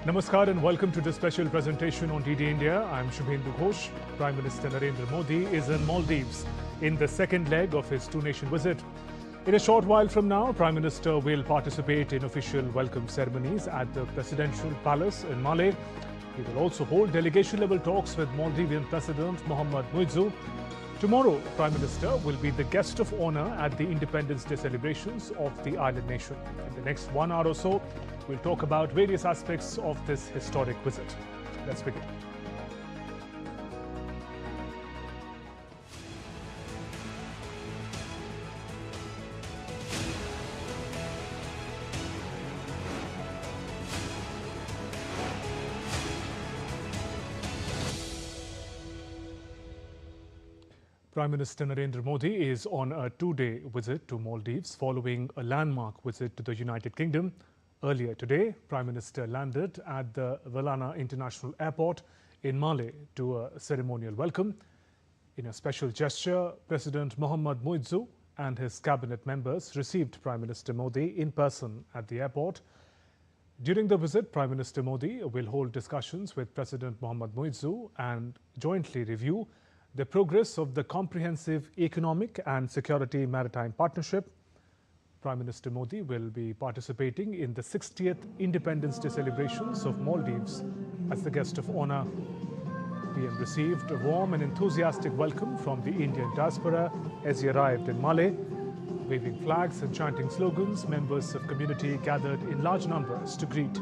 Namaskar and welcome to this special presentation on DD India. I'm Shubhendu Ghosh. Prime Minister Narendra Modi is in Maldives in the second leg of his two-nation visit. In a short while from now, Prime Minister will participate in official welcome ceremonies at the Presidential Palace in Malé. He will also hold delegation-level talks with Maldivian President Mohamed Muizzu. Tomorrow, Prime Minister will be the guest of honor at the Independence Day celebrations of the island nation. In the next 1 hour or so, we'll talk about various aspects of this historic visit. Let's begin. Prime Minister Narendra Modi is on a two-day visit to Maldives following a landmark visit to the United Kingdom. Earlier today, Prime Minister landed at the Valana International Airport in Malé to a ceremonial welcome. In a special gesture, President Mohamed Muizzu and his cabinet members received Prime Minister Modi in person at the airport. During the visit, Prime Minister Modi will hold discussions with President Mohamed Muizzu and jointly review the progress of the comprehensive economic and security maritime partnership. Prime Minister Modi will be participating in the 60th Independence Day celebrations of Maldives as the guest of honor. PM received a warm and enthusiastic welcome from the Indian diaspora as he arrived in Malé. Waving flags and chanting slogans, members of community gathered in large numbers to greet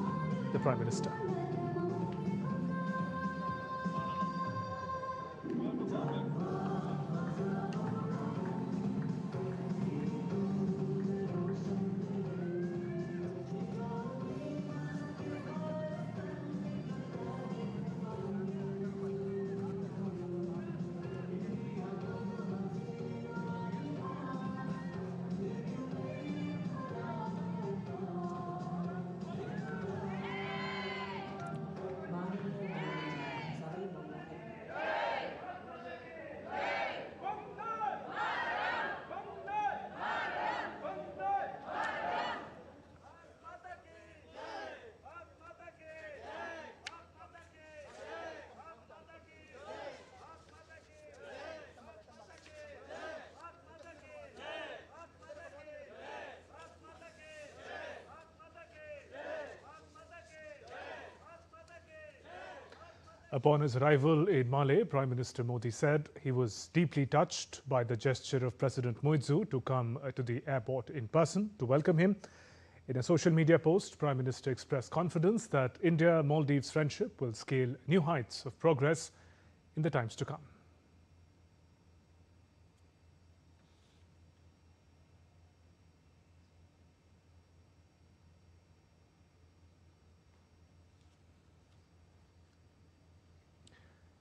the Prime Minister. Upon his arrival in Malé, Prime Minister Modi said he was deeply touched by the gesture of President Muizzu to come to the airport in person to welcome him. In a social media post, Prime Minister expressed confidence that India-Maldives friendship will scale new heights of progress in the times to come.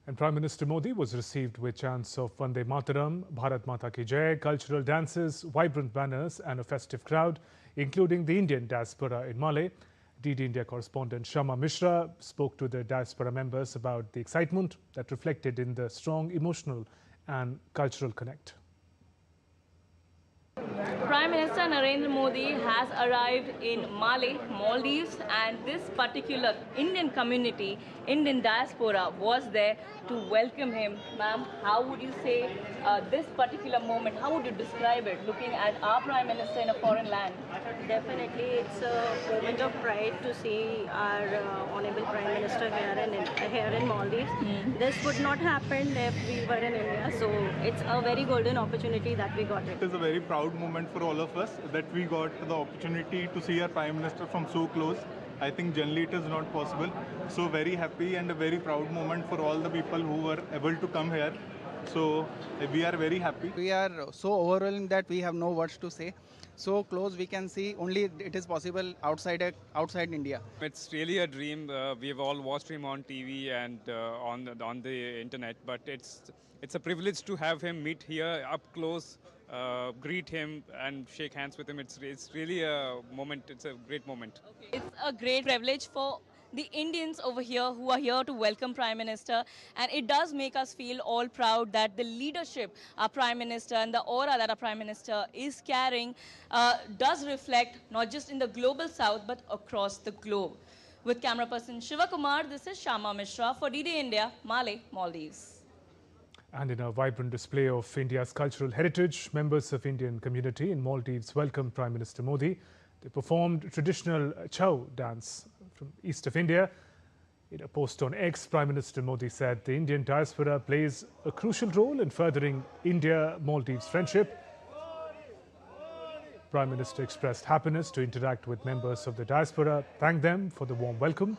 And Prime Minister Modi was received with chants of Vande Mataram, Bharat Mata Ki Jai, cultural dances, vibrant banners and a festive crowd, including the Indian diaspora in Malé. DD India correspondent Shama Mishra spoke to the diaspora members about the excitement that reflected in the strong emotional and cultural connect. Prime Minister Narendra Modi has arrived in Malé, Maldives, and this particular Indian community, Indian diaspora, was there to welcome him. Ma'am, how would you say this particular moment, how would you describe it, looking at our Prime Minister in a foreign land? Definitely, it's a moment of pride to see our Honorable Prime Minister here in Maldives. This would not happen if we were in India, so it's a very golden opportunity that we got it. It is a very proud moment for all of us that we got the opportunity to see our Prime Minister from so close. I think generally it is not possible. So very happy and a very proud moment for all the people who were able to come here. So we are very happy. We are so overwhelmed that we have no words to say. So close we can see, only it is possible outside India. It's really a dream. We've all watched him on TV and on the internet, but it's a privilege to have him meet here up close, greet him and shake hands with him. It's really a moment. It's a great moment. Okay. It's a great privilege for the Indians over here who are here to welcome Prime Minister, and it does make us feel all proud that the leadership our Prime Minister and the aura that our Prime Minister is carrying does reflect not just in the global south but across the globe. With camera person Shiva Kumar, this is Shama Mishra for DD India, Malé, Maldives. And in a vibrant display of India's cultural heritage, members of Indian community in Maldives welcomed Prime Minister Modi. They performed traditional chow dance from east of India. In a post on X, Prime Minister Modi said the Indian diaspora plays a crucial role in furthering India-Maldives friendship. Prime Minister expressed happiness to interact with members of the diaspora, thanked them for the warm welcome.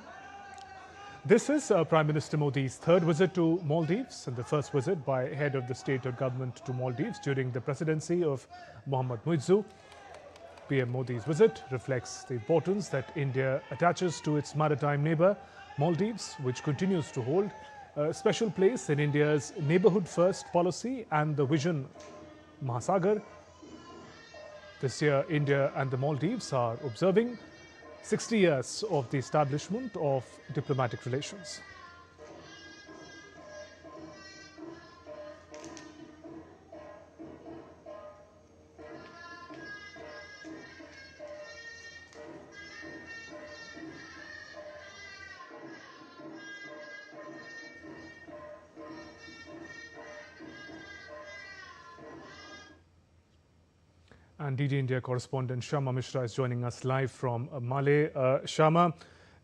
This is Prime Minister Modi's third visit to Maldives and the first visit by head of the state or government to Maldives during the presidency of Mohammad Muizzu. PM Modi's visit reflects the importance that India attaches to its maritime neighbour, Maldives, which continues to hold a special place in India's neighbourhood first policy and the vision Mahasagar. This year, India and the Maldives are observing 60 years of the establishment of diplomatic relations. And DD India correspondent Shama Mishra is joining us live from Malé. Shama,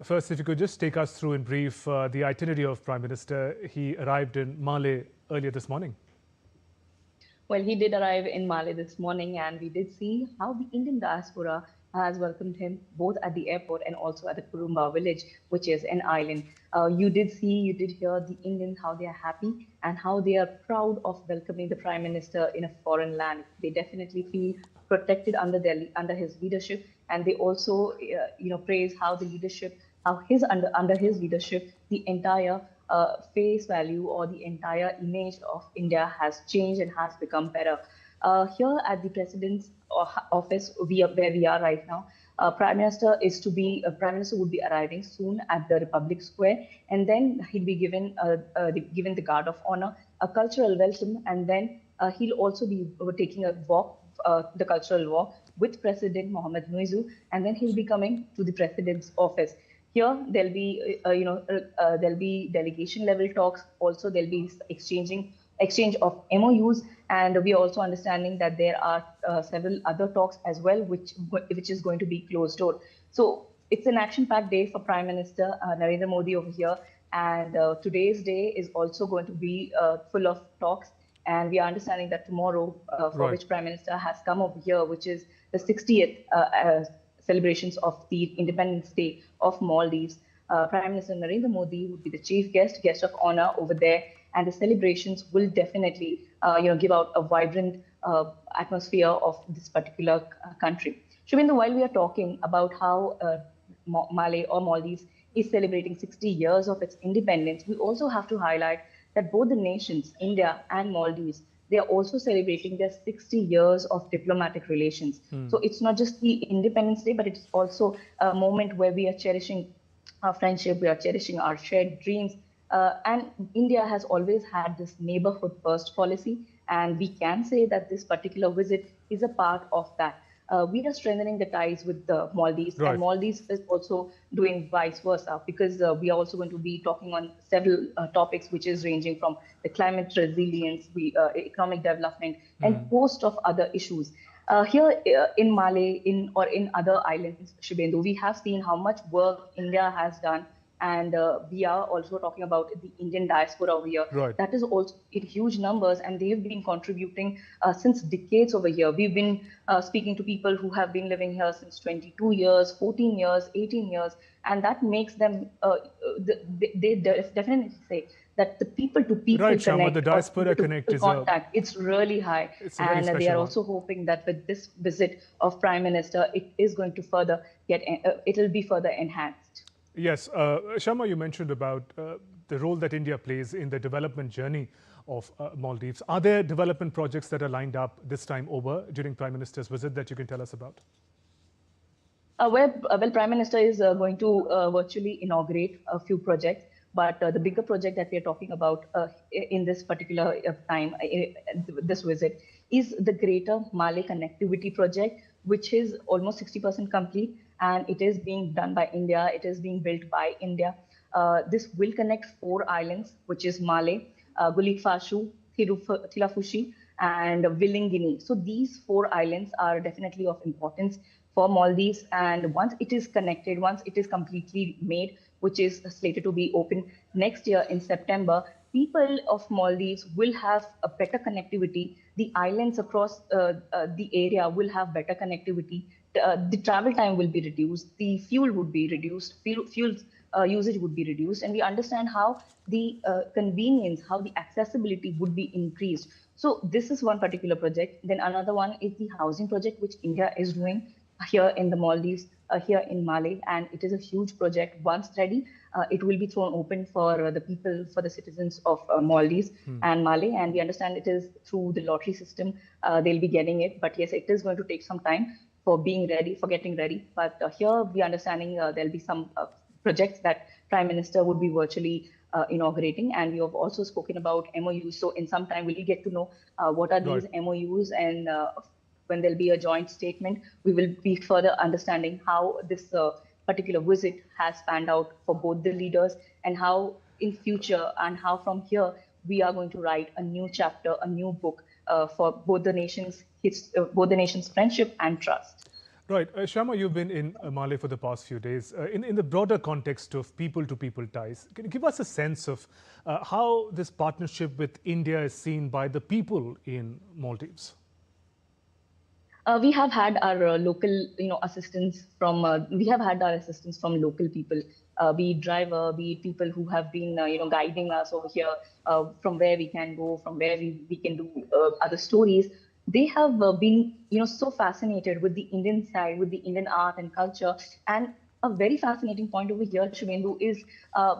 first, if you could just take us through in brief the itinerary of Prime Minister. He arrived in Malé earlier this morning. Well, he did arrive in Malé this morning, and we did see how the Indian diaspora has welcomed him both at the airport and also at the Kurumba village, which is an island. You did hear the Indians, how they are happy and how they are proud of welcoming the Prime Minister in a foreign land. They definitely feel protected under his leadership, and they also praise how the leadership, under his leadership, the entire face value or the entire image of India has changed and has become better. Here at the President's office, where we are right now, Prime Minister would be arriving soon at the Republic Square, and then he'll be given the Guard of Honor, a cultural welcome, and then he'll also be taking a walk, the cultural walk with President Mohammad Muizzu, and then he'll be coming to the President's office. Here there'll be there'll be delegation level talks. Also there'll be exchange of MOUs, and we are also understanding that there are several other talks as well, which is going to be closed door. So it's an action-packed day for Prime Minister Narendra Modi over here, and today's day is also going to be full of talks. And we are understanding that tomorrow, for which Prime Minister has come over here, which is the 60th celebrations of the Independence Day of Maldives, Prime Minister Narendra Modi would be the chief guest of honor over there, and the celebrations will definitely, give out a vibrant atmosphere of this particular country. Shubhendu, while we are talking about how Malé or Maldives is celebrating 60 years of its independence, we also have to highlight that both the nations, India and Maldives, they are also celebrating their 60 years of diplomatic relations. So it's not just the Independence Day, but it's also a moment where we are cherishing our friendship, we are cherishing our shared dreams. And India has always had this neighborhood first policy, and we can say that this particular visit is a part of that. We are strengthening the ties with the Maldives, and Maldives is also doing vice versa, because we are also going to be talking on several topics, which is ranging from the climate resilience, economic development, and host of other issues. Here in Malé, or in other islands, Shubhendu, we have seen how much work India has done. And we are also talking about the Indian diaspora over here. That is also in huge numbers, and they've been contributing since decades over here. We've been speaking to people who have been living here since 22 years, 14 years, 18 years, and that makes them, they definitely say that the people-to-people connect, Shama, the diaspora connect is contact, it's really high. And they are also hoping that with this visit of Prime Minister, it is going to further it'll be further enhanced. Yes, Shama, you mentioned about the role that India plays in the development journey of Maldives. Are there development projects that are lined up this time over during Prime Minister's visit that you can tell us about? Well, Prime Minister is going to virtually inaugurate a few projects, but the bigger project that we are talking about in this particular time, this visit, is the Greater Malé Connectivity Project, which is almost 60% complete. and it is being done by India. It is being built by India. This will connect 4 islands, which is Male, Gulifashu, Thilafushi, and Vilingini. So these 4 islands are definitely of importance for Maldives. And once it is connected, once it is completely made, which is slated to be open next year in September, people of Maldives will have a better connectivity. The islands across the area will have better connectivity. The travel time will be reduced. The fuel would be reduced. Fuel usage would be reduced. And we understand how the convenience, how the accessibility would be increased. So this is one particular project. Then another one is the housing project, which India is doing here in the Maldives, here in Male, and it is a huge project. Once ready, it will be thrown open for the people, for the citizens of Maldives and Male, and we understand it is through the lottery system they'll be getting it. But yes, it is going to take some time for being ready, for getting ready. But here we are understanding there'll be some projects that Prime Minister would be virtually inaugurating, and we have also spoken about MOUs. So in some time, we'll get to know what are these MOUs, and when there'll be a joint statement, we will be further understanding how this particular visit has panned out for both the leaders, and how in future and how from here we are going to write a new chapter, a new book for both the nations' friendship and trust. Right. Shyama, you've been in Male for the past few days. In the broader context of people-to-people ties, can you give us a sense of how this partnership with India is seen by the people in Maldives? We have had our local, assistance from. We have had our assistance from local people, be it driver, be it people who have been, guiding us over here, from where we can go, from where we can do other stories. They have been, so fascinated with the Indian side, with the Indian art and culture. And a very fascinating point over here, Shivendu, is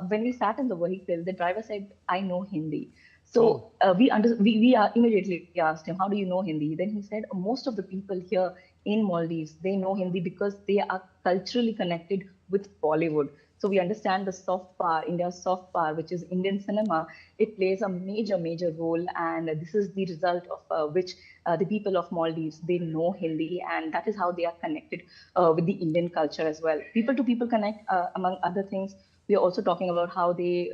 when we sat in the vehicle, the driver said, "I know Hindi." So we immediately asked him, "How do you know Hindi?" Then he said, "Most of the people here in Maldives, they know Hindi because they are culturally connected with Bollywood." So we understand the soft power, India's soft power, which is Indian cinema. It plays a major role, and this is the result of which the people of Maldives, they know Hindi, and that is how they are connected with the Indian culture as well. People to people connect, among other things. We are also talking about how they,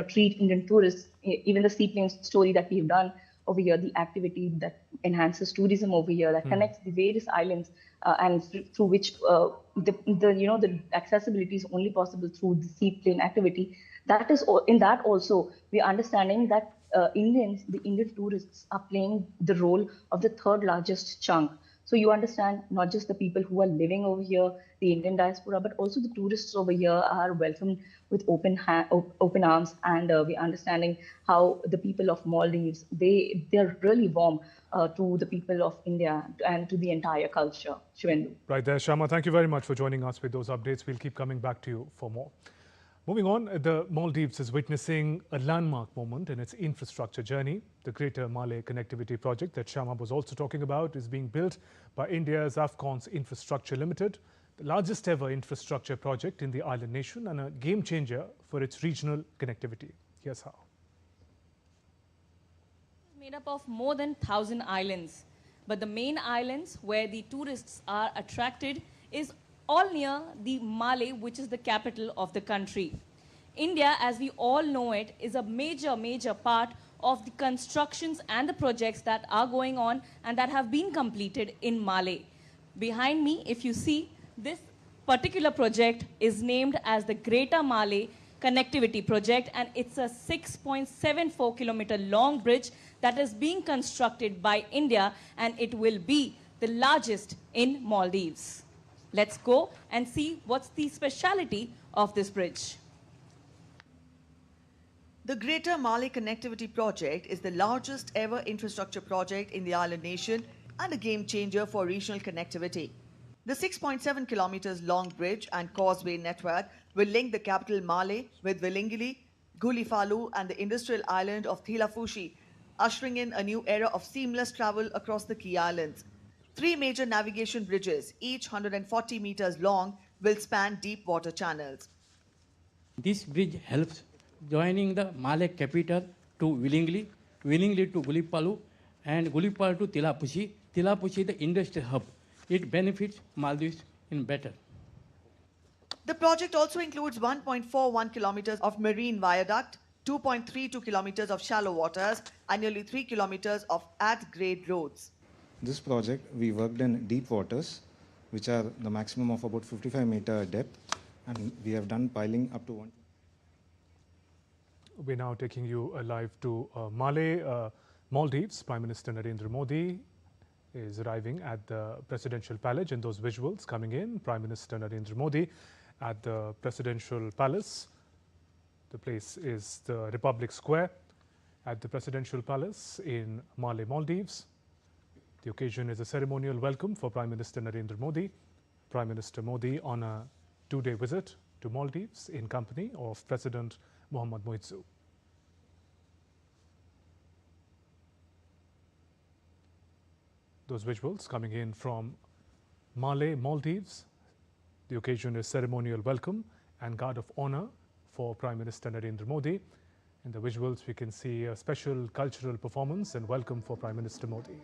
treat Indian tourists. Even the seaplane story that we've done over here, the activity that enhances tourism over here, that connects the various islands, and through which the accessibility is only possible through the seaplane activity. That is in that also we are understanding that the Indian tourists are playing the role of the 3rd largest chunk. So you understand not just the people who are living over here, the Indian diaspora, but also the tourists over here are welcomed with open arms. And we're understanding how the people of Maldives, they're really warm to the people of India and to the entire culture. Shivendu. Right there, Shyama. Thank you very much for joining us with those updates. We'll keep coming back to you for more. Moving on, the Maldives is witnessing a landmark moment in its infrastructure journey. The Greater Male Connectivity Project that Shyama was also talking about is being built by India's Afcons Infrastructure Limited, the largest ever infrastructure project in the island nation and a game changer for its regional connectivity. Here's how. Made up of more than 1,000 islands, but the main islands where the tourists are attracted is all near the Male, which is the capital of the country. India, as we all know it, is a major part of the constructions and the projects that are going on and that have been completed in Male. Behind me, if you see, this particular project is named as the Greater Male Connectivity Project, and it's a 6.74 kilometer long bridge that is being constructed by India, and it will be the largest in Maldives. Let's go and see what's the speciality of this bridge. The Greater Male Connectivity Project is the largest ever infrastructure project in the island nation and a game changer for regional connectivity. The 6.7 kilometers long bridge and causeway network will link the capital Male with Vilingili, Gulifalu and the industrial island of Thilafushi, ushering in a new era of seamless travel across the key islands. 3 major navigation bridges, each 140 meters long, will span deep water channels. This bridge helps joining the Male capital to Vilingili, Vilingili to Gulipalu, and Gulipalu to Thilapushi, Thilapushi the industrial hub. It benefits Maldives in better. The project also includes 1.41 kilometers of marine viaduct, 2.32 kilometers of shallow waters, and nearly 3 kilometers of at-grade roads. This project, we worked in deep waters, which are the maximum of about 55-meter depth, and we have done piling up to 1. We're now taking you live to Maldives. Prime Minister Narendra Modi is arriving at the Presidential Palace, and those visuals coming in. Prime Minister Narendra Modi at the Presidential Palace. The place is the Republic Square at the Presidential Palace in Maldives. The occasion is a ceremonial welcome for Prime Minister Narendra Modi. Prime Minister Modi on a two-day visit to Maldives in company of President Mohammad Muizzu. Those visuals coming in from Maldives. The occasion is ceremonial welcome and guard of honor for Prime Minister Narendra Modi. In the visuals, we can see a special cultural performance and welcome for Prime Minister Modi.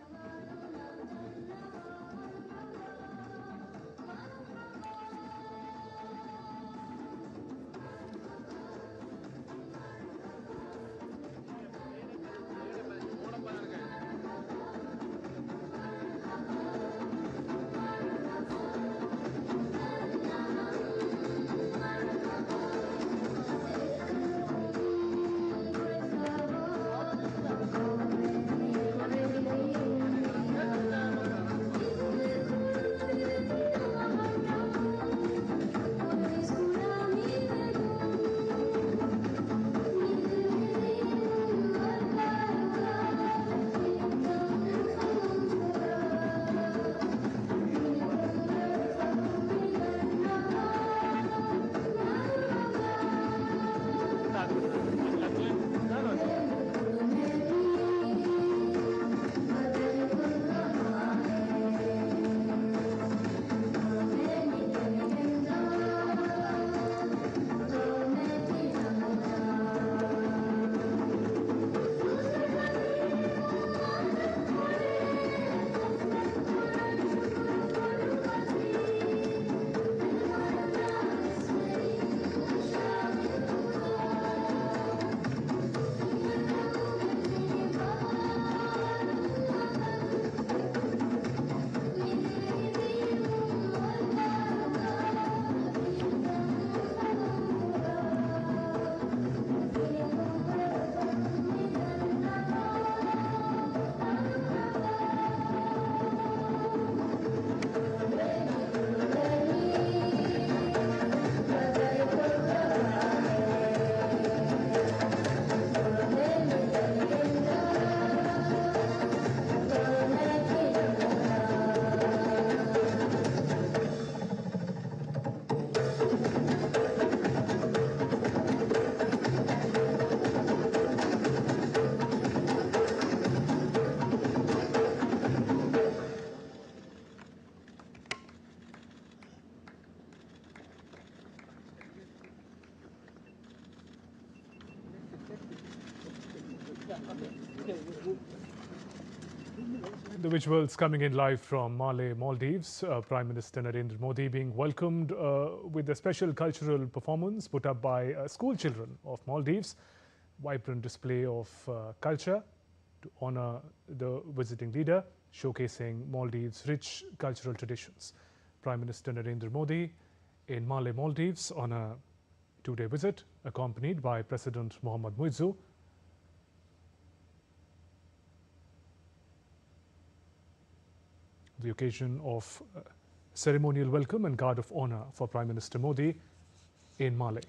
The visuals coming in live from Maldives. Prime Minister Narendra Modi being welcomed with a special cultural performance put up by school children of Maldives. Vibrant display of culture to honor the visiting leader, showcasing Maldives' rich cultural traditions. Prime Minister Narendra Modi in Maldives on a two-day visit, accompanied by President Mohammad Muizzu. The occasion of ceremonial welcome and guard of honor for Prime Minister Modi in Mali.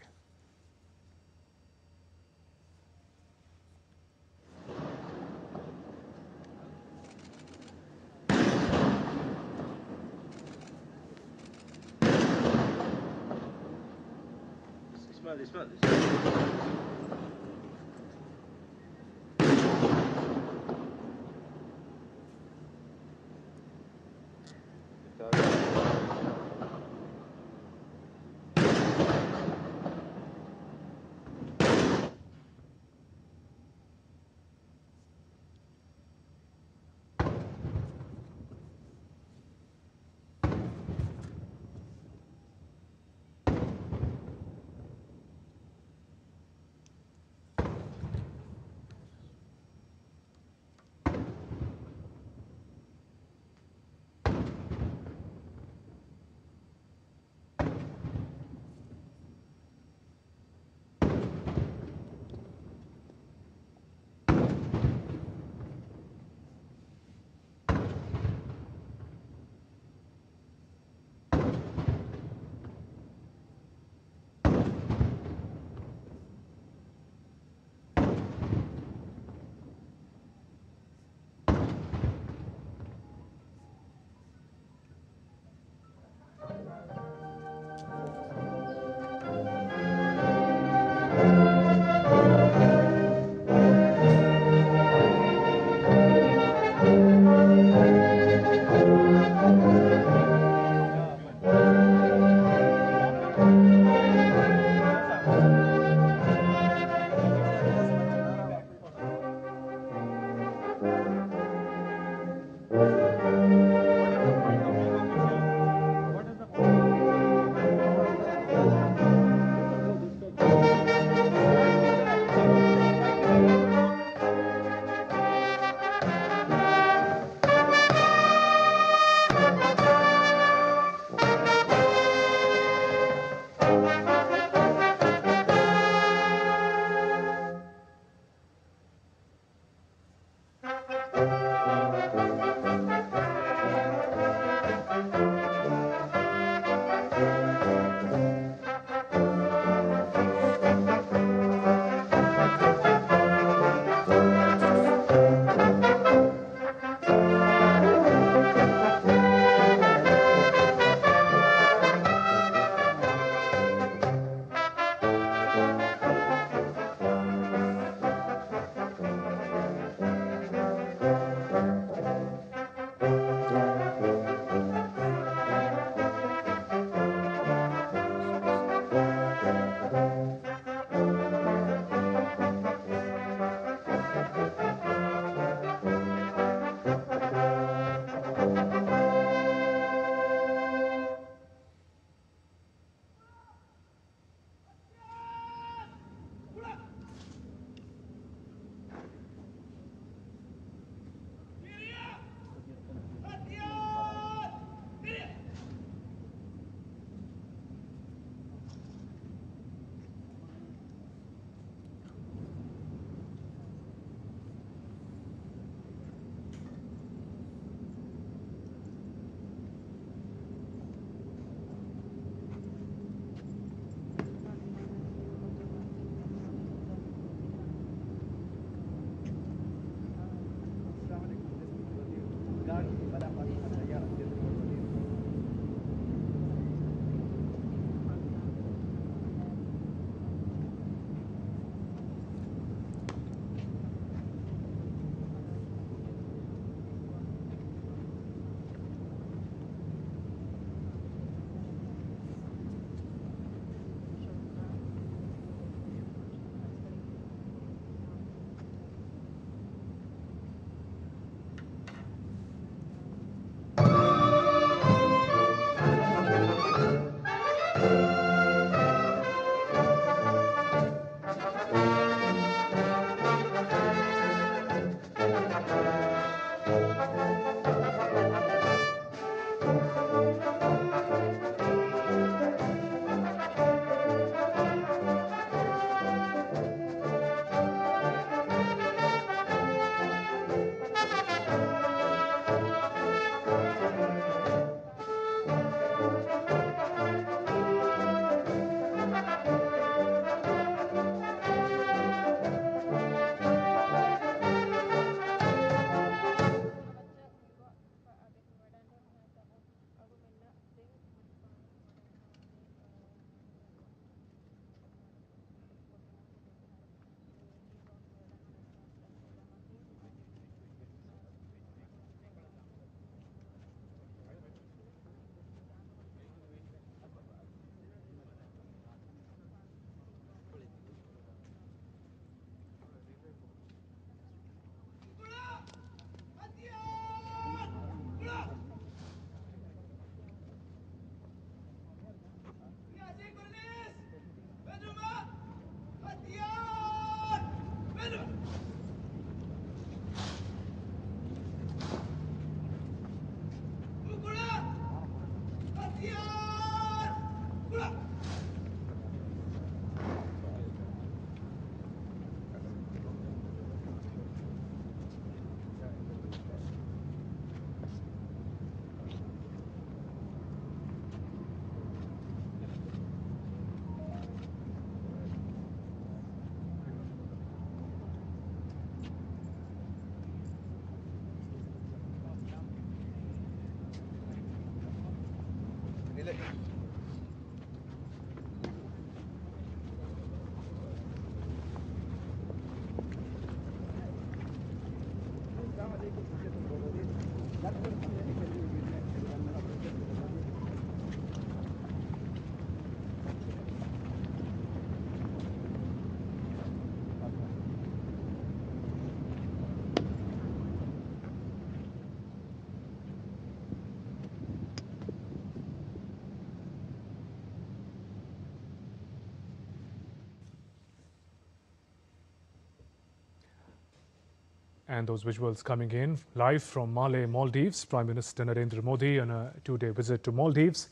And those visuals coming in live from Malé, Maldives. Prime Minister Narendra Modi on a two-day visit to Maldives.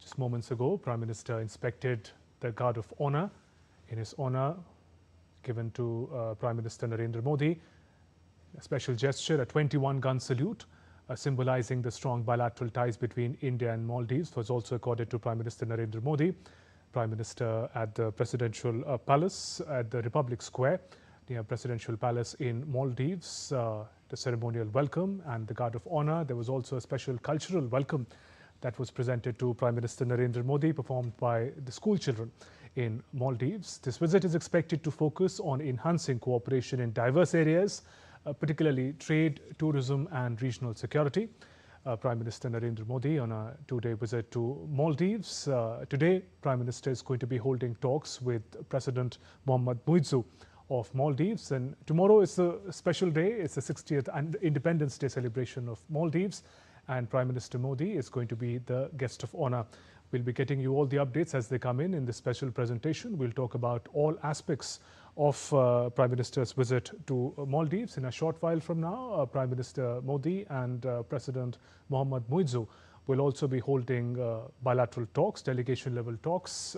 Just moments ago, Prime Minister inspected the Guard of Honour. In his honour, given to Prime Minister Narendra Modi, a special gesture, a 21-gun salute, symbolizing the strong bilateral ties between India and Maldives, was also accorded to Prime Minister Narendra Modi. Prime Minister at the Presidential Palace at the Republic Square, near Presidential Palace in Maldives, the ceremonial welcome and the Guard of Honour. There was also a special cultural welcome that was presented to Prime Minister Narendra Modi, performed by the school children in Maldives. This visit is expected to focus on enhancing cooperation in diverse areas, particularly trade, tourism and regional security. Prime Minister Narendra Modi on a two-day visit to Maldives. Today, Prime Minister is going to be holding talks with President Mohammad Muizzu of Maldives, and tomorrow is a special day. It's the 60th Independence Day celebration of Maldives, and Prime Minister Modi is going to be the guest of honor. We'll be getting you all the updates as they come in this special presentation. We'll talk about all aspects of Prime Minister's visit to Maldives. In a short while from now, Prime Minister Modi and President Mohammad Muizzu will also be holding bilateral talks, delegation-level talks,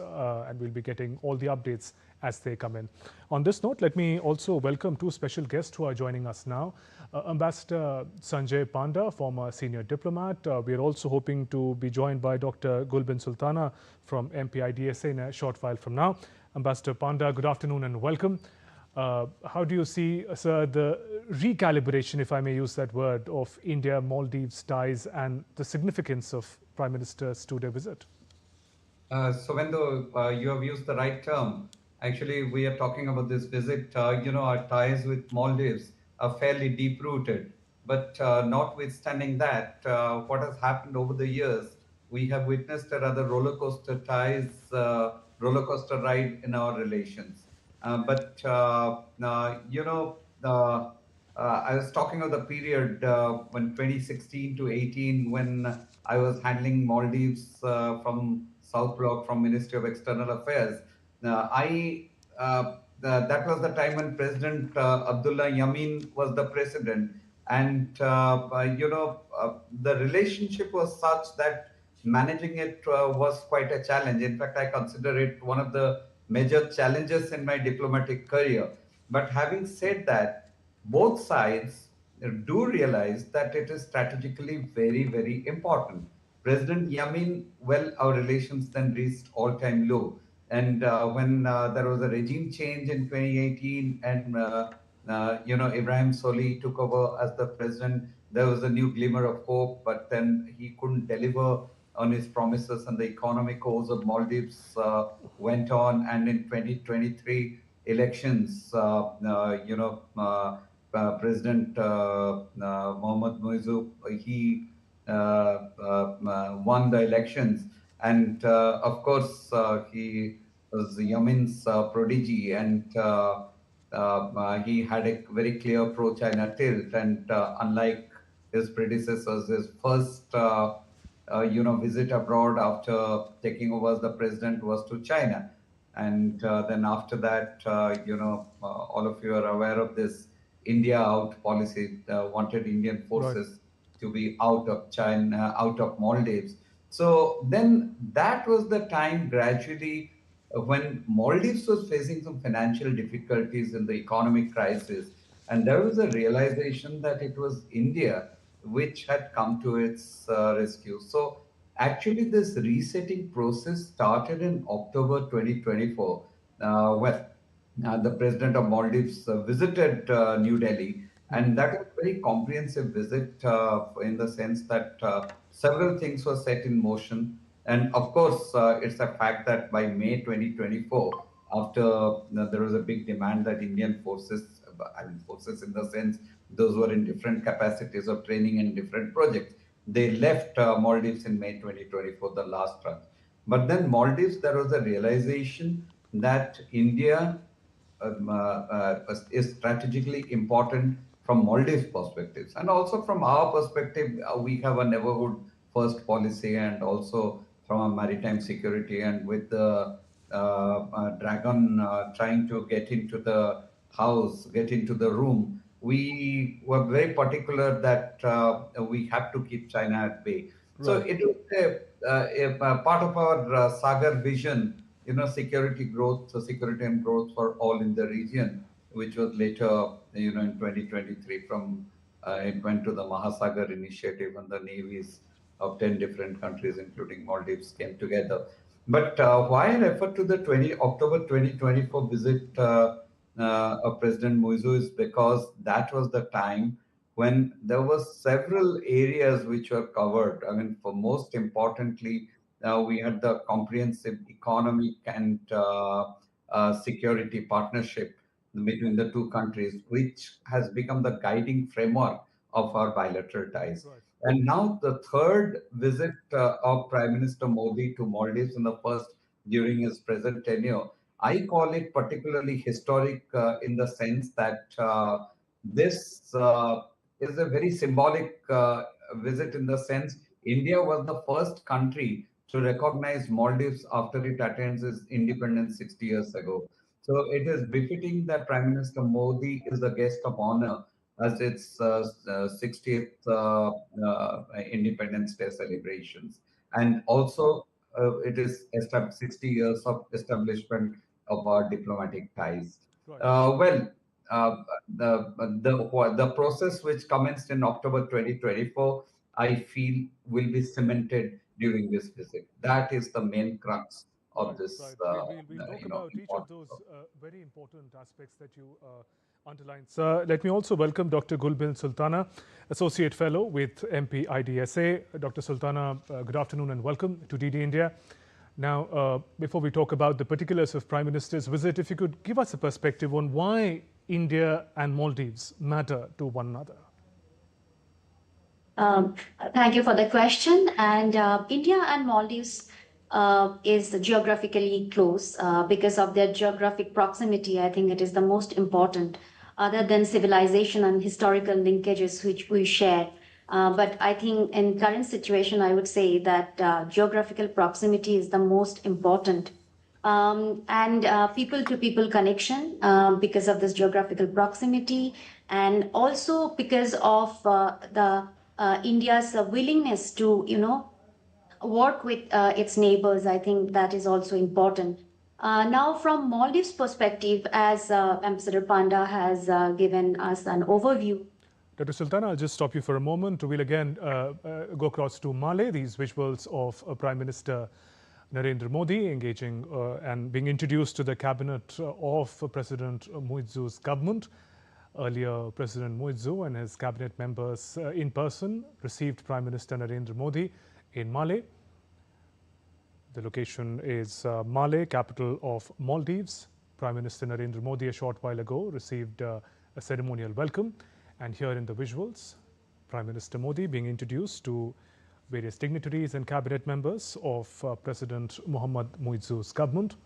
and we'll be getting all the updates as they come in. On this note, let me also welcome two special guests who are joining us now. Ambassador Sanjay Panda, former senior diplomat. We are also hoping to be joined by Dr. Gulbin Sultana from MPIDSA in a short while from now. Ambassador Panda, good afternoon and welcome. How do you see, sir, the recalibration, if I may use that word, of India-Maldives ties and the significance of Prime Minister's two-day visit? So, Vendo, you have used the right term. Actually, we are talking about this visit. Our ties with Maldives are fairly deep-rooted. But notwithstanding that, what has happened over the years, we have witnessed a rather roller coaster ride in our relations. I was talking of the period when 2016 to 18, when I was handling Maldives from South Block, from Ministry of External Affairs. That was the time when President Abdullah Yamin was the president, and the relationship was such that managing it was quite a challenge. In fact, I consider it one of the major challenges in my diplomatic career. But having said that, both sides do realize that it is strategically very, very important. President Yamin, well, our relations then reached all-time low. And when there was a regime change in 2018 and Ibrahim Soli took over as the president, there was a new glimmer of hope, but then he couldn't deliver on his promises, and the economic course of Maldives went on. And in 2023 elections, President Mohammad Muizzu, he won the elections. And of course, he was Yamin's prodigy, and he had a very clear pro-China tilt. And unlike his predecessors, his first visit abroad after taking over as the president was to China. And then after that, all of you are aware of this India out policy, wanted Indian forces to be out of China, out of Maldives. So then that was the time gradually when Maldives was facing some financial difficulties in the economic crisis. And there was a realization that it was India which had come to its rescue. So actually this resetting process started in October 2024 when the president of Maldives visited New Delhi. And that was a very comprehensive visit in the sense that several things were set in motion. And of course, it's a fact that by May 2024, after there was a big demand that Indian forces, forces in the sense those were in different capacities of training in different projects, they left Maldives in May 2024, the last tranche. But then Maldives, there was a realization that India is strategically important from Maldives' perspectives. And also from our perspective, we have a neighborhood first policy, and also from a maritime security. And with the dragon trying to get into the house, get into the room, we were very particular that we have to keep China at bay. So Right. it was a part of our Sagar vision, security growth, so security and growth for all in the region, which was later, in 2023 it went to the Mahasagar initiative, and the navies of 10 different countries, including Maldives, came together. But why I refer to the October 2024 visit of President Muizu is because that was the time when there were several areas which were covered. I mean, for most importantly, we had the comprehensive economic and security partnership between the two countries, which has become the guiding framework of our bilateral ties. Right. And now the third visit of Prime Minister Modi to Maldives, and the first during his present tenure, I call it particularly historic in the sense that this is a very symbolic visit, in the sense India was the first country to recognize Maldives after it attains its independence 60 years ago. So it is befitting that Prime Minister Modi is the guest of honor as its 60th Independence Day celebrations. And also, it is 60 years of establishment of our diplomatic ties. Right. Well, the process which commenced in October 2024, I feel, will be cemented during this visit. That is the main crux of this. Right. We'll talk about each of those very important aspects that you underlined. Sir, let me also welcome Dr. Gulbil Sultana, Associate Fellow with MP IDSA. Dr. Sultana, good afternoon and welcome to DD India. Now, before we talk about the particulars of Prime Minister's visit, if you could give us a perspective on why India and Maldives matter to one another. Thank you for the question. And India and Maldives is geographically close because of their geographic proximity. I think it is the most important, other than civilization and historical linkages which we share. But I think in current situation, I would say that geographical proximity is the most important. And people-to-people connection because of this geographical proximity, and also because of India's willingness to, work with its neighbors. I think that is also important. Now, from Maldives' perspective, as Ambassador Panda has given us an overview. Dr. Sultana, I'll just stop you for a moment. We'll again go across to Male, these visuals of Prime Minister Narendra Modi engaging and being introduced to the cabinet of President Muizu's government. Earlier, President Muizu and his cabinet members in person received Prime Minister Narendra Modi in Male. The location is Male, capital of Maldives. Prime Minister Narendra Modi a short while ago received a ceremonial welcome. And here in the visuals, Prime Minister Modi being introduced to various dignitaries and cabinet members of President Mohammad Muizu's government.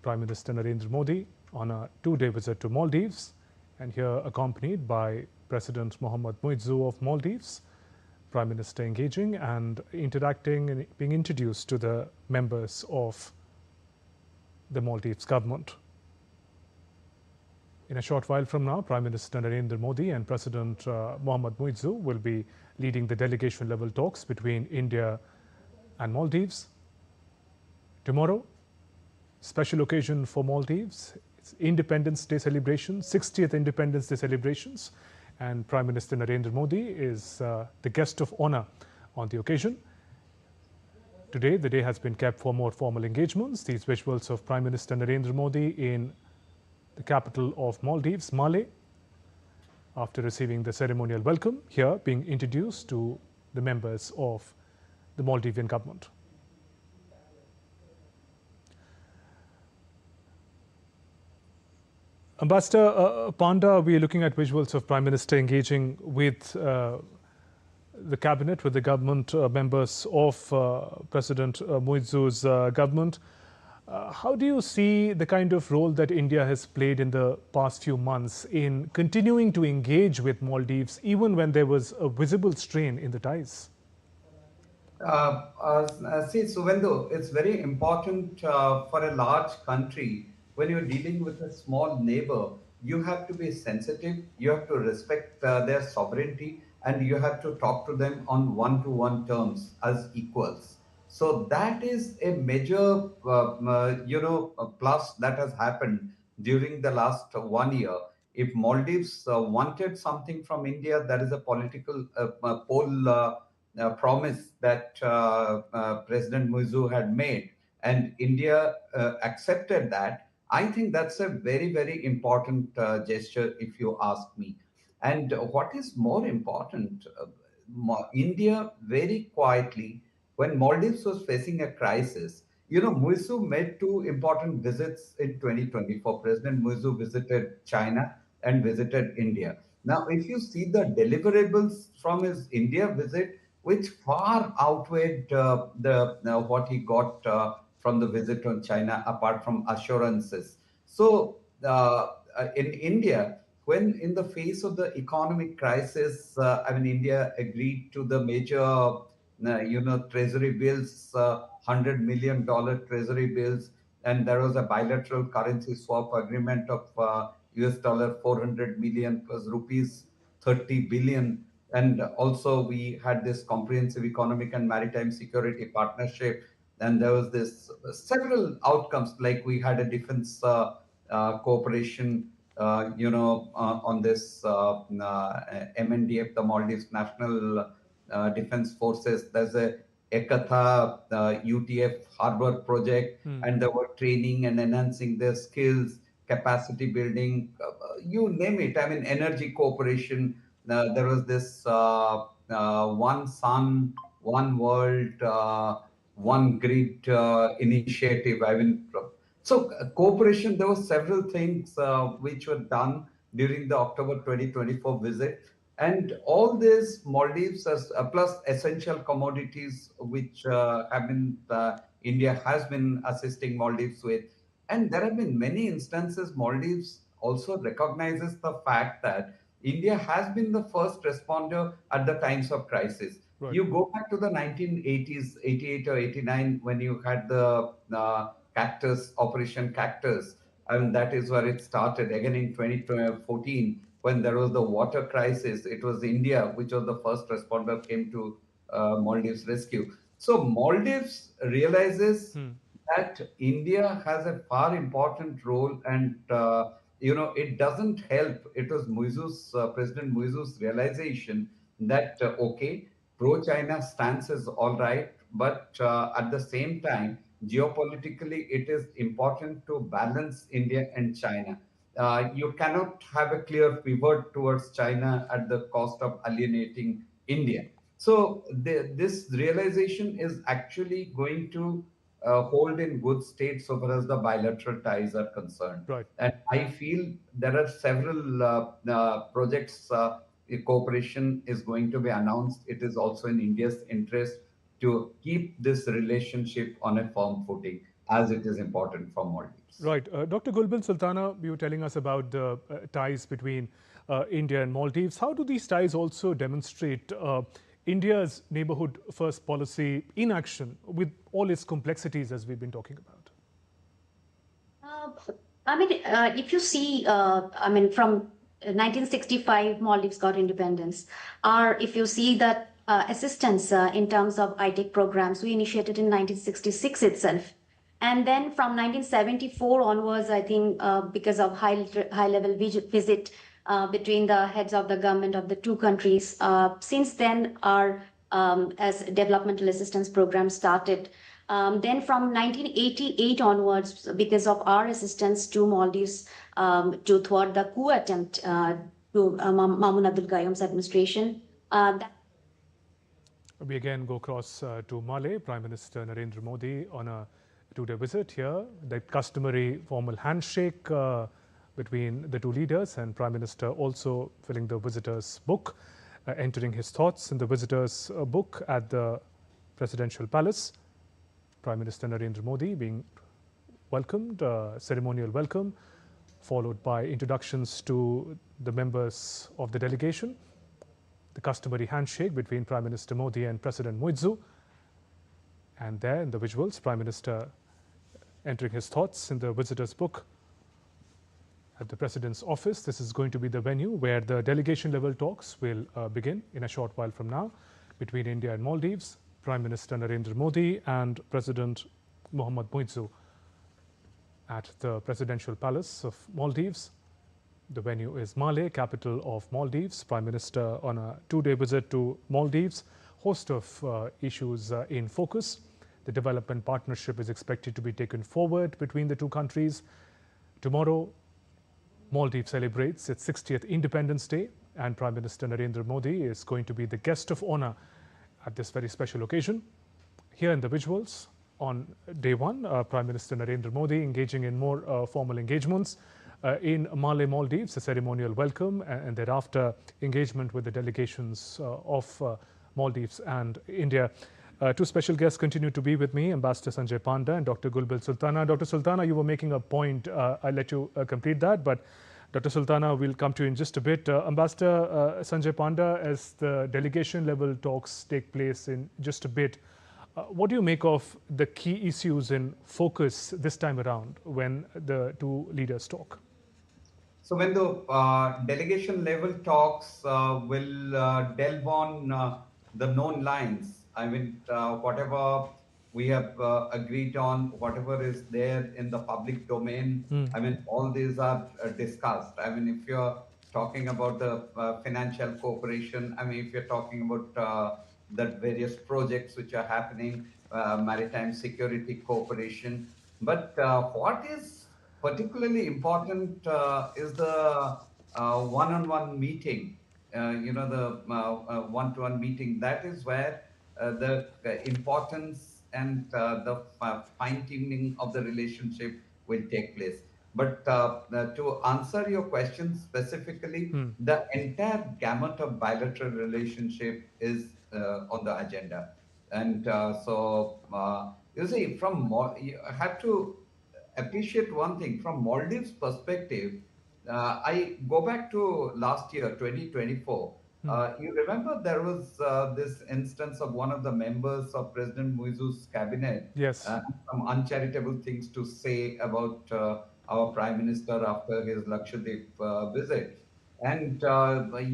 Prime Minister Narendra Modi on a two-day visit to Maldives, and here accompanied by President Mohammad Muizu of Maldives. Prime Minister engaging and interacting and being introduced to the members of the Maldives government. In a short while from now, Prime Minister Narendra Modi and President Mohammad Muizu will be leading the delegation-level talks between India and Maldives. Tomorrow, special occasion for Maldives. It's Independence Day celebration, 60th Independence Day celebrations. And Prime Minister Narendra Modi is the guest of honor on the occasion. Today, the day has been kept for more formal engagements. These visuals of Prime Minister Narendra Modi in the capital of Maldives, Male, after receiving the ceremonial welcome, here being introduced to the members of the Maldivian government. Ambassador Panda, we are looking at visuals of Prime Minister engaging with the cabinet, with the government members of President Muizu's government. How do you see the kind of role that India has played in the past few months in continuing to engage with Maldives, even when there was a visible strain in the ties? See, Suvendu, it's very important for a large country, when you're dealing with a small neighbor, you have to be sensitive, you have to respect their sovereignty, and you have to talk to them on one-to-one terms as equals. So that is a major, plus that has happened during the last 1 year. If Maldives wanted something from India, there is a political poll promise that President Muizu had made, and India accepted that. I think that's a very, very important gesture, if you ask me. And what is more important, India very quietly, when Maldives was facing a crisis, Muizu made two important visits in 2024. President Muizu visited China and visited India. Now, if you see the deliverables from his India visit, which far outweighed the what he got from the visit on China, apart from assurances. So, in India, when in the face of the economic crisis, India agreed to the major, treasury bills, $100 million treasury bills, and there was a bilateral currency swap agreement of US dollar 400 million plus rupees 30 billion. And also we had this comprehensive economic and maritime security partnership. And there was this several outcomes, like we had a defense cooperation, on this MNDF, the Maldives National Defense Forces. There's a Ekatha UTF harbor project, and there were training and enhancing their skills, capacity building, you name it. Energy cooperation. There was this One Sun, One World, One Grid initiative. So cooperation, there were several things which were done during the October 2024 visit. And all this Maldives, as plus essential commodities, which India has been assisting Maldives with. And there have been many instances Maldives also recognizes the fact that India has been the first responder at the times of crisis. Right. You go back to the 1980s, 88 or 89, when you had the Cactus, Operation Cactus. That is where it started. Again in 2014, when there was the water crisis, it was India which was the first responder, came to Maldives rescue. So Maldives realizes that India has a far important role, and it doesn't help. It was President Muizu's realization that okay, pro-China stance is all right, but at the same time, geopolitically, it is important to balance India and China. You cannot have a clear pivot towards China at the cost of alienating India. So this realization is actually going to hold in good state so far as the bilateral ties are concerned. Right. And I feel there are several projects, cooperation is going to be announced. It is also in India's interest to keep this relationship on a firm footing, as it is important for Maldives. Right. Dr. Gulbin Sultana, you were telling us about the ties between India and Maldives. How do these ties also demonstrate India's neighborhood first policy in action with all its complexities, as we've been talking about? If you see, from 1965, Maldives got independence. Or if you see that assistance in terms of ITEC programs, we initiated in 1966 itself. And then from 1974 onwards, I think because of high-level visit between the heads of the government of the two countries, since then our as developmental assistance program started. Then from 1988 onwards, because of our assistance to Maldives to thwart the coup attempt to Maumoon Abdul Gayoom's administration. We again go across to Mali. Prime Minister Narendra Modi on a two-day visit here. The customary formal handshake between the two leaders, and Prime Minister also filling the visitor's book, entering his thoughts in the visitor's book at the Presidential Palace. Prime Minister Narendra Modi being welcomed, ceremonial welcome, followed by introductions to the members of the delegation. The customary handshake between Prime Minister Modi and President Muizu. And there in the visuals, Prime Minister entering his thoughts in the visitor's book. at the President's office. This is going to be the venue where the delegation level talks will begin in a short while from now between India and Maldives. Prime Minister Narendra Modi and President Mohammad Muizzu at the Presidential Palace of Maldives. The venue is Malé, capital of Maldives. Prime Minister on a two-day visit to Maldives. Host of issues in focus. The development partnership is expected to be taken forward between the two countries. Tomorrow, Maldives celebrates its 60th Independence Day, and Prime Minister Narendra Modi is going to be the guest of honor at this very special occasion. Here in the visuals, on day one, Prime Minister Narendra Modi engaging in more formal engagements in Malé, Maldives, a ceremonial welcome, and thereafter engagement with the delegations of Maldives and India. Two special guests continue to be with me, Ambassador Sanjay Panda and Dr. Gulbil Sultana. Dr. Sultana, you were making a point. I'll let you complete that, but Dr. Sultana, we'll come to you in just a bit. Ambassador Sanjay Panda, as the delegation level talks take place in just a bit, what do you make of the key issues in focus this time around when the two leaders talk? So when the delegation level talks will delve on the known lines, I mean, whatever we have agreed on, whatever is there in the public domain, I mean, all these are discussed. I mean, if you're talking about the financial cooperation, I mean, if you're talking about the various projects which are happening, maritime security cooperation. But what is particularly important is the one-on-one meeting, the one-to-one meeting. That is where the importance and the fine-tuning of the relationship will take place. But to answer your question specifically, the entire gamut of bilateral relationship is on the agenda. And you see, you have to appreciate one thing from Maldives' perspective. I go back to last year, 2024. You remember there was this instance of one of the members of President Muizzu's cabinet, some uncharitable things to say about our Prime Minister after his Lakshadweep visit. And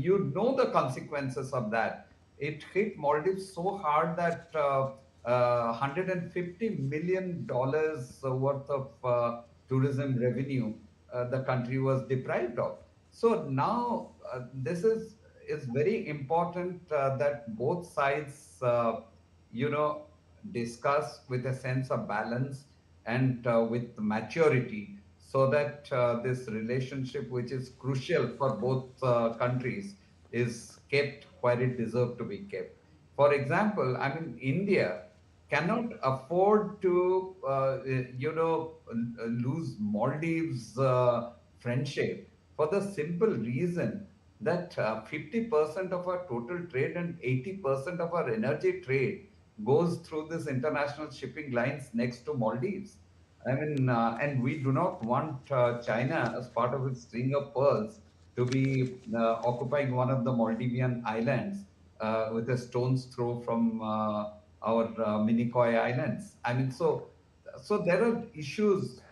you know the consequences of that. It hit Maldives so hard that $150 million worth of tourism revenue the country was deprived of. So now this is very important that both sides, discuss with a sense of balance and with maturity, so that this relationship, which is crucial for both countries, is kept where it deserves to be kept. For example, I mean, India cannot afford to, lose Maldives' friendship for the simple reason that 50% of our total trade and 80% of our energy trade goes through this international shipping lines next to Maldives. I mean, and we do not want China, as part of its string of pearls, to be occupying one of the Maldivian islands with a stone's throw from our Minicoy Islands. I mean, so there are issues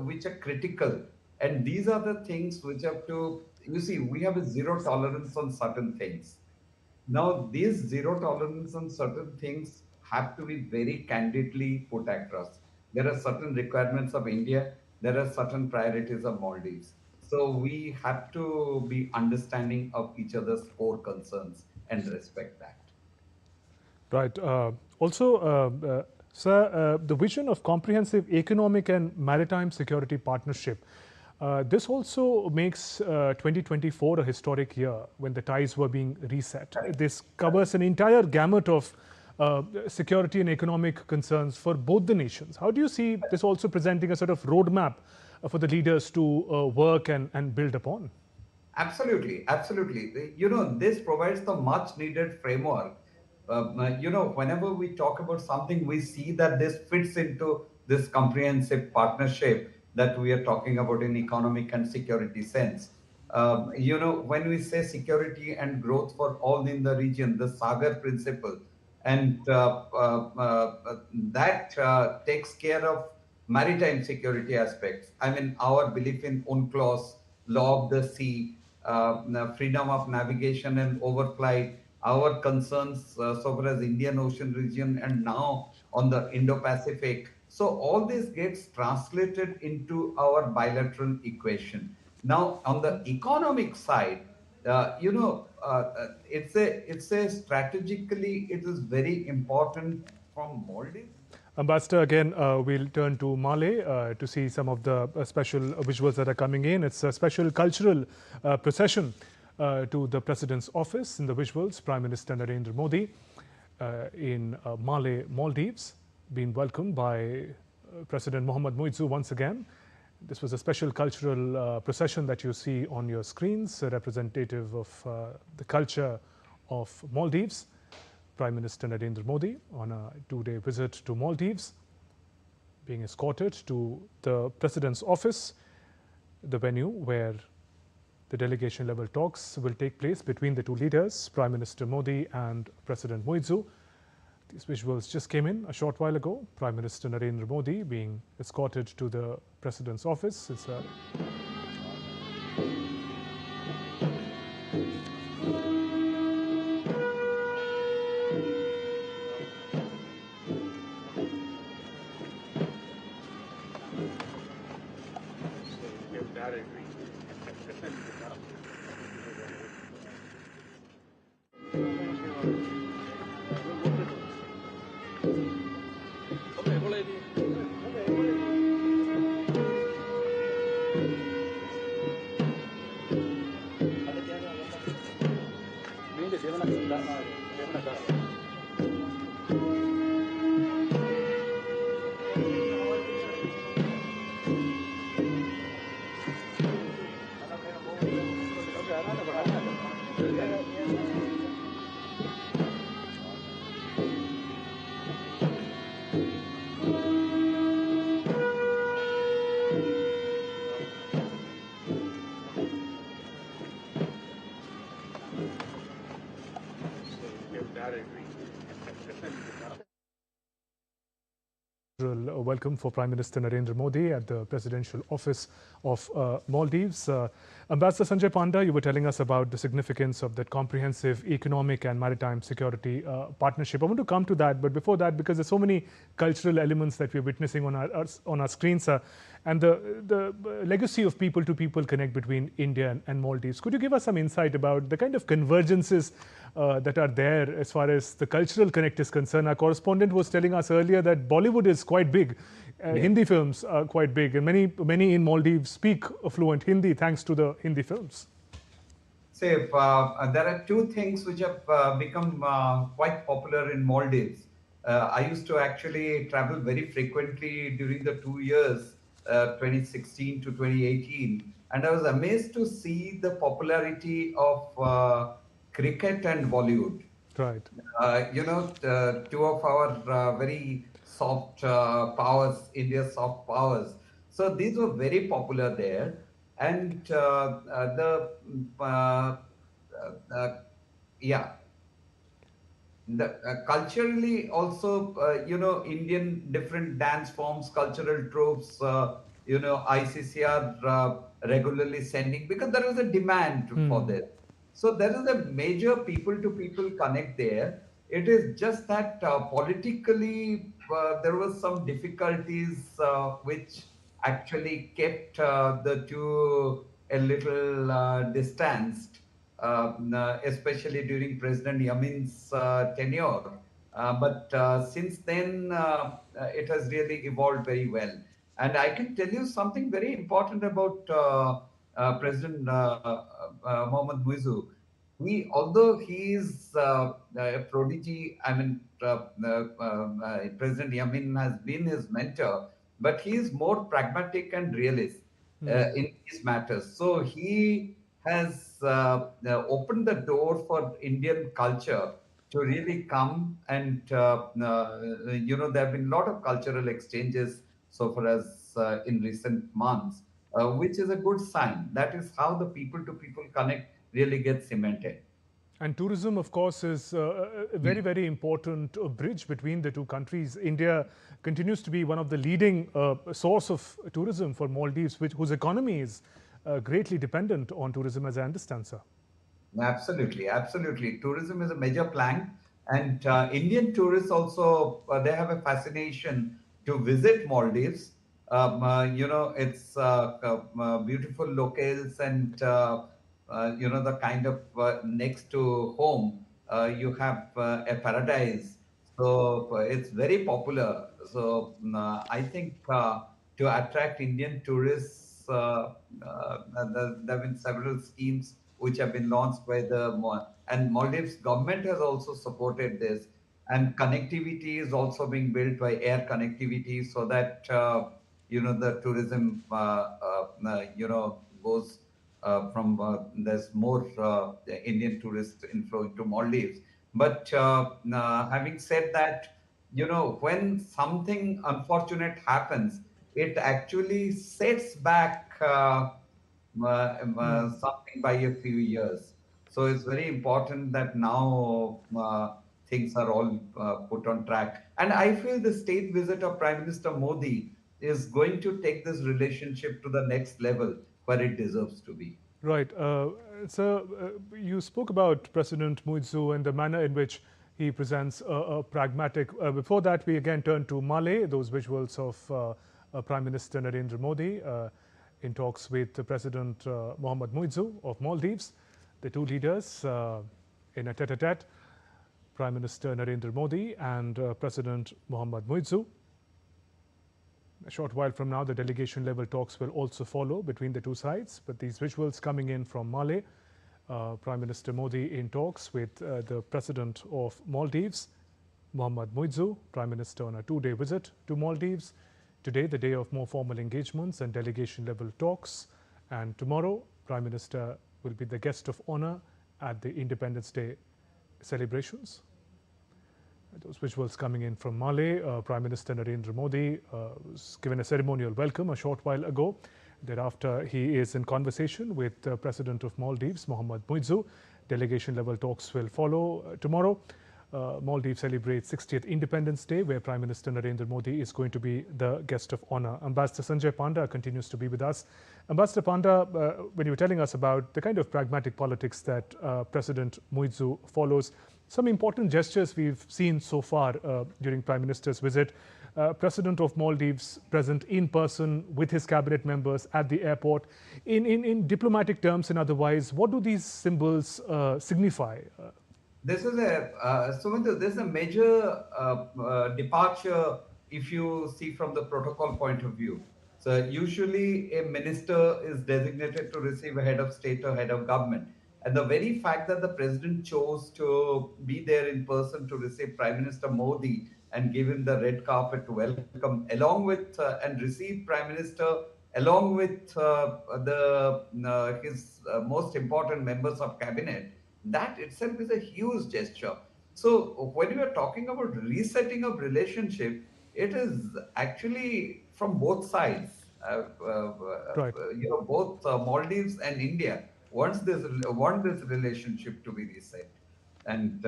which are critical, and these are the things which have to, you see, we have a zero tolerance on certain things. Now, these zero tolerance on certain things have to be very candidly put across. There are certain requirements of India. There are certain priorities of Maldives. So we have to be understanding of each other's core concerns and respect that. Right. Also, sir, the vision of comprehensive economic and maritime security partnership, this also makes 2024 a historic year when the ties were being reset. This covers an entire gamut of security and economic concerns for both the nations. How do you see this also presenting a sort of roadmap for the leaders to work and build upon? Absolutely, absolutely. You know, this provides the much needed framework. Whenever we talk about something, we see that this fits into this comprehensive partnership that we are talking about in economic and security sense. When we say security and growth for all in the region, the Sagar principle, and that takes care of maritime security aspects. I mean, our belief in UNCLOS, law of the sea, freedom of navigation and overflight, our concerns so far as Indian Ocean region and now on the Indo-Pacific. So all this gets translated into our bilateral equation. Now, on the economic side, it's a strategically, it is very important from Maldives. Ambassador, again, we'll turn to Male to see some of the special visuals that are coming in. It's a special cultural procession to the President's office. In the visuals, Prime Minister Narendra Modi in Male, Maldives, being welcomed by President Mohammad Muizzu once again. This was a special cultural procession that you see on your screens, representative of the culture of Maldives. Prime Minister Narendra Modi on a two-day visit to Maldives, being escorted to the President's office, the venue where the delegation-level talks will take place between the two leaders, Prime Minister Modi and President Muizzu. These visuals just came in a short while ago. Prime Minister Narendra Modi being escorted to the President's office. It's a welcome for Prime Minister Narendra Modi at the presidential office of Maldives. Ambassador Sanjay Panda, you were telling us about the significance of that comprehensive economic and maritime security partnership. I want to come to that, but before that, because there's so many cultural elements that we're witnessing on our screens, and the legacy of people-to-people connect between India and Maldives. Could you give us some insight about the kind of convergences that are there as far as the cultural connect is concerned? Our correspondent was telling us earlier that Bollywood is quite big. Hindi films are quite big, and many in Maldives speak fluent Hindi thanks to the Hindi films. Say, there are two things which have become quite popular in Maldives. I used to actually travel very frequently during the 2 years, 2016 to 2018, and I was amazed to see the popularity of cricket and Bollywood. Right. Two of our very soft powers, India's soft powers. So these were very popular there. And culturally also, Indian different dance forms, cultural tropes, ICC are regularly sending because there was a demand for this. So there is a major people-to-people connect there. It is just that politically there was some difficulties which actually kept the two a little distanced, especially during President Yamin's tenure. But since then, it has really evolved very well. And I can tell you something very important about President Mohammad Muizzu. Although he is a prodigy, I mean, President Yamin has been his mentor, but he is more pragmatic and realist in these matters. So he has opened the door for Indian culture to really come and, there have been a lot of cultural exchanges so far as in recent months, which is a good sign. That is how the people-to-people connect really gets cemented. And tourism, of course, is a very, very important bridge between the two countries. India continues to be one of the leading source of tourism for Maldives, whose economy is greatly dependent on tourism, as I understand, sir. Absolutely, absolutely. Tourism is a major plank, and Indian tourists also they have a fascination to visit Maldives. It's beautiful locales and the kind of next to home you have a paradise. So it's very popular. So I think to attract Indian tourists, there have been several schemes which have been launched by and Maldives government has also supported this. And connectivity is also being built by air connectivity so that the tourism goes from there's more Indian tourist inflow into Maldives. But having said that, when something unfortunate happens, it actually sets back something by a few years. So it's very important that now things are all put on track. And I feel the state visit of Prime Minister Modi is going to take this relationship to the next level where it deserves to be. Right. So you spoke about President Muizu and the manner in which he presents a pragmatic. Before that, we again turn to Male, those visuals of Prime Minister Narendra Modi in talks with President Mohammad Muizu of Maldives. The two leaders in a tete-a-tete, Prime Minister Narendra Modi and President Mohammad Muizu. A short while from now, the delegation level talks will also follow between the two sides. But these visuals coming in from Male, Prime Minister Modi in talks with the President of Maldives, Mohammad Muizu, Prime Minister on a two-day visit to Maldives. Today, the day of more formal engagements and delegation level talks. And tomorrow, Prime Minister will be the guest of honor at the Independence Day celebrations. Those visuals coming in from Male, Prime Minister Narendra Modi was given a ceremonial welcome a short while ago. Thereafter, he is in conversation with the President of Maldives, Mohammad Muizu. Delegation level talks will follow tomorrow. Maldives celebrates 60th Independence Day, where Prime Minister Narendra Modi is going to be the guest of honor. Ambassador Sanjay Panda continues to be with us. Ambassador Panda, when you were telling us about the kind of pragmatic politics that President Muizu follows, some important gestures we've seen so far during Prime Minister's visit. President of Maldives present in person with his cabinet members at the airport. In diplomatic terms and otherwise, what do these symbols signify? This is this is a major departure if you see from the protocol point of view. So usually a minister is designated to receive a head of state or head of government. And the very fact that the president chose to be there in person to receive Prime Minister Modi and give him the red carpet to welcome, along with and receive Prime Minister, along with his most important members of cabinet, that itself is a huge gesture. So when we are talking about resetting of relationship, it is actually from both sides. Right. Both Maldives and India want this relationship to be reset and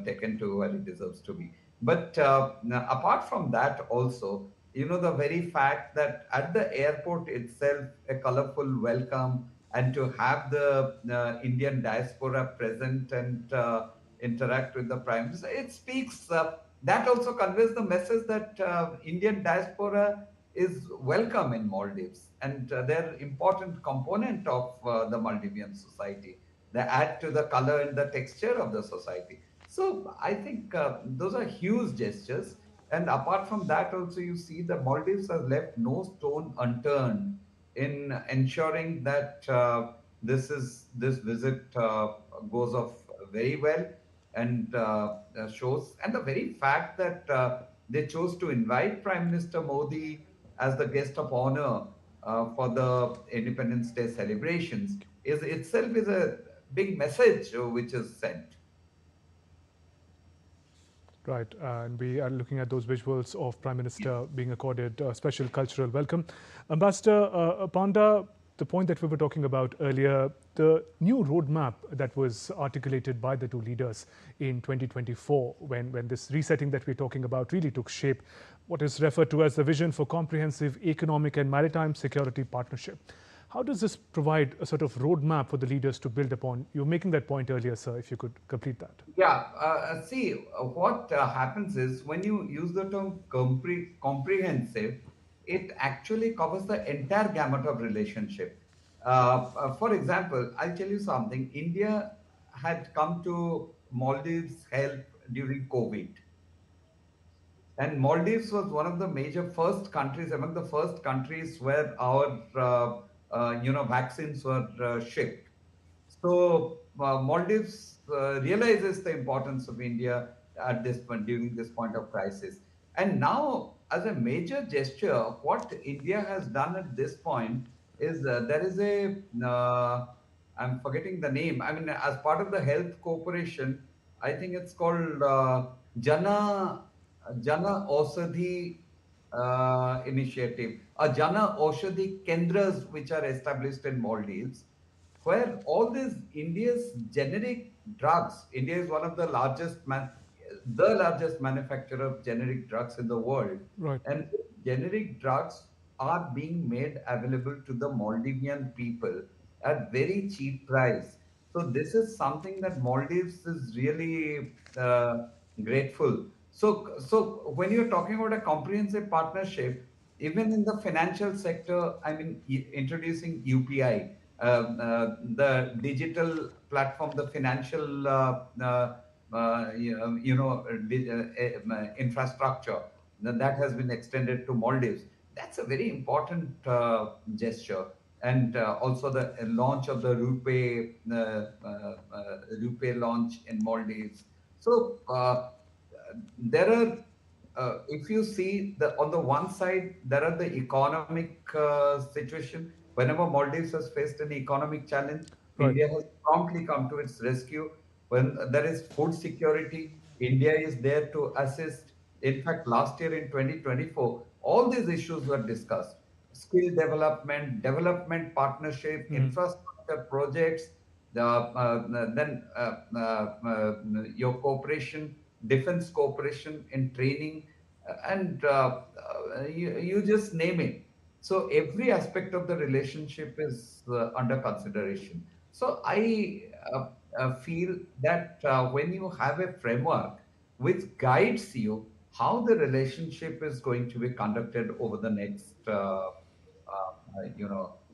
taken to where it deserves to be. But apart from that also, the very fact that at the airport itself, a colorful welcome, and to have the Indian diaspora present and interact with the Prime Minister, it speaks, that also conveys the message that Indian diaspora is welcome in Maldives, and they're important component of the Maldivian society. They add to the color and the texture of the society. So I think those are huge gestures. And apart from that, also you see the Maldives has left no stone unturned in ensuring that this visit goes off very well and shows. And the very fact that they chose to invite Prime Minister Modi as the guest of honor for the Independence Day celebrations is itself is a big message which is sent. Right, and we are looking at those visuals of Prime Minister being accorded a special cultural welcome. Ambassador Panda, the point that we were talking about earlier, the new roadmap that was articulated by the two leaders in 2024, when this resetting that we're talking about really took shape, what is referred to as the vision for comprehensive economic and maritime security partnership. How does this provide a sort of roadmap for the leaders to build upon? You were making that point earlier, sir, if you could complete that. Yeah, see, what happens is when you use the term comprehensive, it actually covers the entire gamut of relationship. For example, I'll tell you something. India had come to Maldives' help during COVID. And Maldives was one of the major first countries, among the first countries where our, vaccines were shipped. So Maldives realizes the importance of India at this point, during this point of crisis. And now, as a major gesture, what India has done at this point is there is I'm forgetting the name. I mean, as part of the health cooperation, I think it's called Jana Aushadhi initiative, Jana Aushadhi Kendras, which are established in Maldives, where all these India's generic drugs, India is one of the the largest manufacturer of generic drugs in the world. Right. And generic drugs are being made available to the Maldivian people at very cheap price. So this is something that Maldives is really grateful. So when you're talking about a comprehensive partnership, even in the financial sector, I mean, introducing UPI, the digital platform, the financial, infrastructure that has been extended to Maldives. That's a very important gesture. And also the launch of the Rupee launch in Maldives. So there are, if you see on the one side, there are the economic situation. Whenever Maldives has faced an economic challenge, Right. India has promptly come to its rescue. When there is food security, India is there to assist. In fact, last year in 2024, all these issues were discussed. Skill development partnership, infrastructure projects, then your cooperation, defense cooperation in training, and you just name it. So every aspect of the relationship is under consideration. So I feel that when you have a framework which guides you how the relationship is going to be conducted over the next,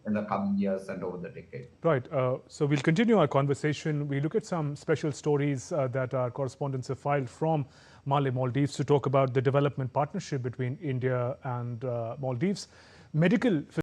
in the coming years and over the decade. Right. So we'll continue our conversation. We look at some special stories that our correspondents have filed from Maldives to talk about the development partnership between India and Maldives. Medical